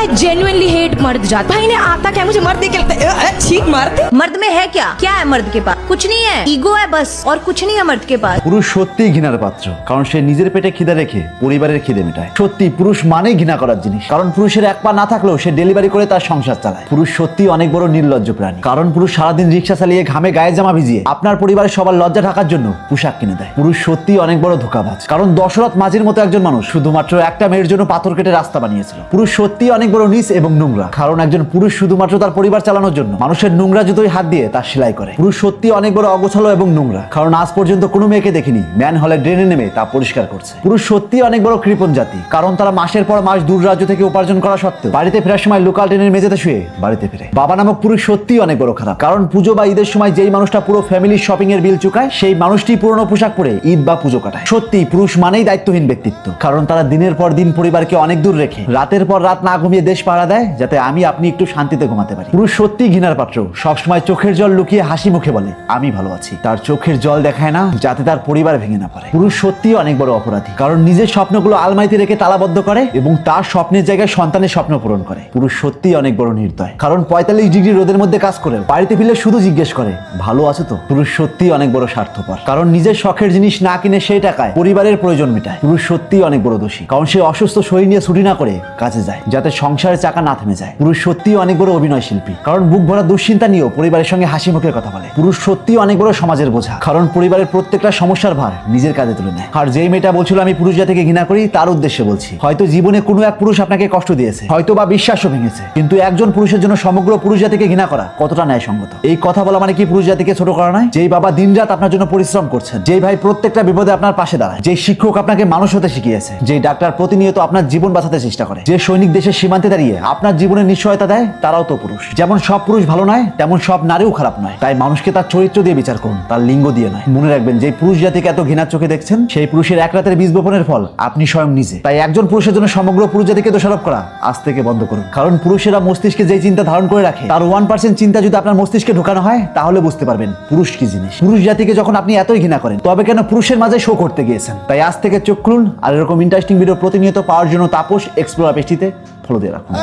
I genuinely hate मर्द जात। भाई ने आता क्या मुझे मर्द देख के ठीक मर्द। मर्द में है क्या? क्या है मर्द के पास? कुछ नहीं है, ईगो है बस, और कुछ नहीं है मर्द के पास। পুরুষ সত্যিই ঘৃণার পাত্র, কারণ সে নিজের পেটে খিদে রেখে পরিবারের খিদে মেটায়। সত্যি পুরুষ মানেই ঘৃণা করার জিনিস, কারণ পুরুষের এক পা না থাকলেও সে ডেলিভারি করে তার সংসার চালায়। পুরুষ সত্যি অনেক বড় নির্লজ্জ প্রাণী, কারণ পুরুষ সারাদিন রিক্সা চালিয়ে ঘামে গায়ে জামা ভিজিয়ে আপনার পরিবারের সবার লজ্জা ঢাকার জন্য পোশাক কিনে দেয়। পুরুষ সত্যি অনেক বড় ধোঁকাবাজ, কারণ দশরথ মাঝির মতো একজন মানুষ শুধুমাত্র একটা মেয়ের জন্য পাথর কেটে রাস্তা বানিয়েছিল। পুরুষ সত্যি অনেক বড় নিচ এবং নোংরা, কারণ একজন পুরুষ শুধুমাত্র তার পরিবার চালানোর জন্য মানুষের নোংরা জুতোয় হাত দিয়ে তার সেলাই করে। পুরুষ সত্যি অনেক বড় অগোছালো এবং নোংরা, কারণ আজ পর্যন্ত কোনো মেয়েকে দেখিনি ম্যান হলে ড্রেনে নেমে তা পরিষ্কার করছে। পুরুষ সত্যি অনেক বড় কৃপণ জাতি, কারণ তারা মাসের পর মাস দূর রাজ্য থেকে উপার্জন করা সত্ত্বেও বাড়িতে ফেরার সময় লোকাল ট্রেনের মেঝেতে শুয়ে বাড়িতে ফিরে। বাবা নামক পুরুষ সত্যি অনেক বড় খারাপ, কারণ পুজো বা ঈদের সময় যেই মানুষটা পুরো ফ্যামিলির শপিং এর বিল চুকায়, সেই মানুষটি পুরনো পোশাক পরে ঈদ বা পুজো কাটায়। সত্যি পুরুষ মানেই দায়িত্বহীন ব্যক্তিত্ব, কারণ তারা দিনের পর দিন পরিবারকে অনেক দূর রেখে রাতের পর রাত না ঘুমিয়ে দেশ পাহারা দেয়, যাতে আপনি একটু শান্তিতে ঘুমাতে পারি। পুরুষ সত্যি ঘৃণার পাত্র, সবসময় চোখের জল লুকিয়ে হাসি মুখে বলে আমি ভালো আছি, তার চোখের জল দেখায় না যাতে তার পরিবার ভেঙে না পড়ে। পুরুষ সত্যি অনেক বড় অপরাধী, কারণ নিজের স্বপ্নগুলো আলমারিতে রেখে তালাবদ্ধ করে এবং তার স্বপ্নের জায়গায় সন্তানের স্বপ্ন পূরণ করে। পুরুষ সত্যি অনেক বড় নির্দয়, কারণ 45 ডিগ্রি রোদের মধ্যে কাজ করে বাড়িতে ফিরলে শুধু জিজ্ঞেস করে ভালো আছো তো। পুরুষ সত্যি অনেক বড় স্বার্থপর, কারণ নিজের শখের জিনিস না কিনে সেই টাকায় পরিবারের প্রয়োজন মেটায়। পুরুষ সত্যি অনেক বড় দোষী, কারণ সে অসুস্থ শরীর নিয়ে ছুটি না করে কাজে যায় যাতে সংসারের চাকা না থেমে যায়। পুরুষ সত্যি অনেক বড় অভিনয় শিল্পী, কারণ বুক ভরা দুশ্চিন্তা নিয়েও পরিবারের সঙ্গে হাসি মুখের কথা বলে। পুরুষ সত্যি অনেক বড় সমাজের বোঝা, কারণ পরিবারের প্রত্যেকটা সমস্যার ভার নিজের কাঁধে তুলে নেয়। আর যেই মেয়েটা বলছিল আমি পুরুষ জাতিকে ঘৃণা করি, তার উদ্দেশ্যে বলছি, হয়তো জীবনে কোনো এক পুরুষ আপনাকে কষ্ট দিয়েছে, হয়তো বা বিশ্বাসও ভেঙেছে, কিন্তু একজন পুরুষের জন্য সমগ্র পুরুষ জাতিকে ঘৃণা করা কতটা ন্যায়সঙ্গত? এই কথা বলা মানে কি পুরুষ জাতিকে ছোট করা নয়? যেই বাবা দিনরাত আপনার জন্য পরিশ্রম করছেন, যেই ভাই প্রত্যেকটা বিপদে আপনার পাশে দাঁড়ায়, যেই শিক্ষক আপনাকে মানুষ হতে শিখিয়েছে, যেই ডাক্তার প্রতিনিয়ত আপনার জীবন বাঁচাতে চেষ্টা করে, যে সৈনিক দেশের সীমান্তে দাঁড়িয়ে আপনার জীবনের নিশ্চয়তা দেয়, তারাও তো পুরুষ। যেমন সব পুরুষ ভালো নয়, তেমন সব নারীও খারাপ নয়। তাই মানুষকে তার চরিত্র দিয়ে বিচার করুন, তার লিঙ্গ দিয়ে নয়। মনে রাখবেন, যে পুরুষ জাতিকে এত ঘৃণার চোখে দেখছেন, সেই পুরুষের এক রাতের বীজ বপনের ফল আপনি স্বয়ং নিজে। তাই একজন পুরুষের জন্য সমগ্র পুরুষ জাতিকে দোষারোপ করা আজ থেকে বন্ধ করুন, কারণ পুরুষেরা মস্তিষ্কে যেই চিন্তা ধারণ করে রাখে, তার 1% চিন্তা যদি আপনার মস্তিষ্কে ঢোকানো হয়, তাহলে বুঝতে পারবেন পুরুষ কি জিনিস। পুরুষ জাতিকে যখন আপনি এতই ঘৃণা করেন, তবে কেন পুরুষের মাঝে শো করতে গিয়েছেন? তাই আজ থেকে চোখ খুলুন, আর এরকম ইন্টারেস্টিং ভিডিও প্রতিনিয়ত পাওয়ার জন্য তাপস এক্সপ্লোরার পেজটিতে ফলো দিয়ে রাখুন।